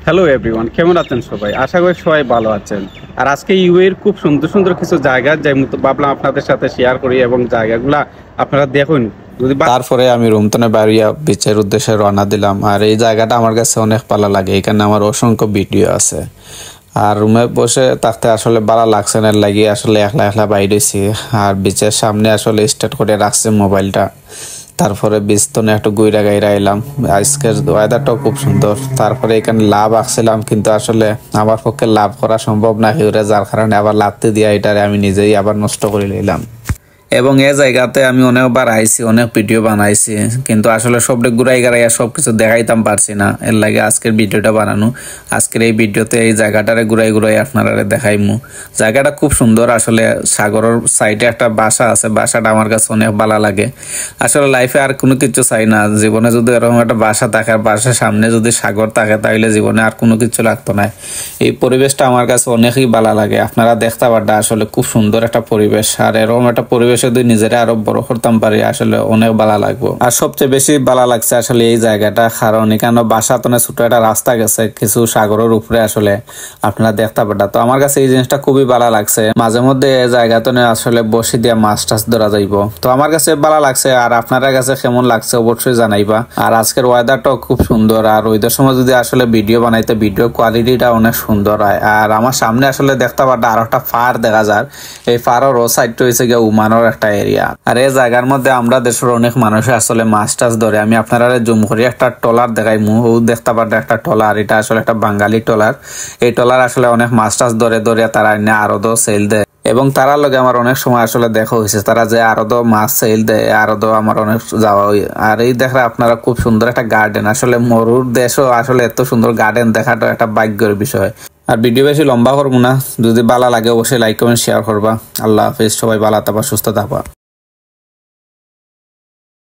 Hello everyone, কেমন আছেন সবাই? আশা করি সবাই ভালো আছেন। আর আজকে ইউএর খুব সুন্দর সুন্দর কিছু জায়গা যাই মতো ভাবলাম আপনাদের সাথে শেয়ার করি এবং জায়গাগুলা আপনারা দেখুন। যদি তারপরে আমি রুমতনে বাড়িয়া বিচের উদ্দেশ্যে রওনা দিলাম। আর এই জায়গাটা আমার কাছে অনেক ভালো লাগে, এখানে আমার অসংখ্য ভিডিও আছে। আর রুমে বসে থাকতে আসলে ভালো লাগছে না, লাগিয়ে আসলে একলা একলা বাইরেছি। আর বিচের সামনে আসলে স্টার্ট করে রাখছে মোবাইলটা। তারপরে বিস্তনে একটু গুইরা গাইরা এলাম। আজকের ওয়েদারটাও খুব সুন্দর। তারপরে এখানে লাভ আসছিলাম, কিন্তু আসলে আমার পক্ষে লাভ করা সম্ভব না হিউরে, যার কারণে আবার লাভতে দিয়া এটারে আমি নিজেই আবার নষ্ট করে নিলাম। এবং এ জায়গাতে আমি অনেকবার আইছি, অনেক ভিডিও বানাইছি, কিন্তু আসলে সবটা ঘুরাই গাড়াইয়া সবকিছু দেখাইতাম পারছি না। এর লাগে আজকের ভিডিওটা বানানো। আজকের এই ভিডিওতে এই জায়গাটারে ঘুরাই ঘুরাই আপনারা দেখাইমু। জায়গাটা খুব সুন্দর। আসলে সাগরের সাইডে একটা বাসা আছে, বাসাটা আমার কাছে অনেক ভালো লাগে। আসলে লাইফে আর কোনো কিছু চাই না, জীবনে যদি এরকম একটা বাসা থাকে আর বাসার সামনে যদি সাগর থাকে তাহলে জীবনে আর কোনো কিছু লাগতো না। এই পরিবেশটা আমার কাছে অনেকই ভালো লাগে। আপনারা দেখতে পারটা আসলে খুব সুন্দর একটা পরিবেশ। আর এরকম একটা পরিবেশে যদি নিজেরা আরো বড় করতাম পারি আসলে অনেক ভালো লাগবে। আর সবচেয়ে বেশি ভালো লাগছে আসলে এই জায়গাটা, কারণ এখানে বাসা তো ছোট একটা রাস্তা গেছে কিছু সাগরের উপরে, আসলে আপনারা দেখতে পারটা। তো আমার কাছে এই জিনিসটা খুবই ভালো লাগছে। মাঝে মধ্যে এই জায়গাতে আসলে বসে দিয়ে মাছ টাছ ধরা যাইব। তো আমার কাছে ভালো লাগছে। আর আপনার কাছে কেমন লাগছে অবশ্যই জানাইবা। আর আজকের ওয়েদারটাও খুব সুন্দর। আর ওইদের সময় যদি আসলে ভিডিও বানাইতে ভিডিও কোয়ালিটিটা অনেক সুন্দর হয়। আর আমার সামনে আসলে দেখতে পারটা আর একটা ফার দেখা যায়। এই ফারের ও সাইডটা হয়েছে গিয়ে উমানোর একটা এরিয়া। আর এই জায়গার মধ্যে আমরা দেশের অনেক মানুষ আসলে মাছ টাছ ধরে। আমি আপনারা জুম করি একটা ট্রলার দেখাই, ও দেখতে পারটা একটা ট্রলার। এটা আসলে একটা বাঙালি ট্রলার। এই ট্রলার আসলে অনেক মাছ টাছ ধরে ধরে তারা আরো সেল দেয়। এবং তারা লগে আমার অনেক সময় আসলে দেখা হয়েছে, তারা যে আরো মাছ সেল দেয়, আরো আমার অনেক যাওয়া হয়। আর এই দেখে আপনারা খুব সুন্দর একটা গার্ডেন। আসলে মরুর দেশও আসলে এত সুন্দর গার্ডেন দেখাটা একটা ভাগ্যের বিষয়। আর ভিডিও বেশি লম্বা করবো না, যদি ভালো লাগে অবশ্যই লাইক কমেন্ট শেয়ার করবা। আল্লাহ হাফিজ, সবাই ভালো থাকবা, সুস্থ থাকবা।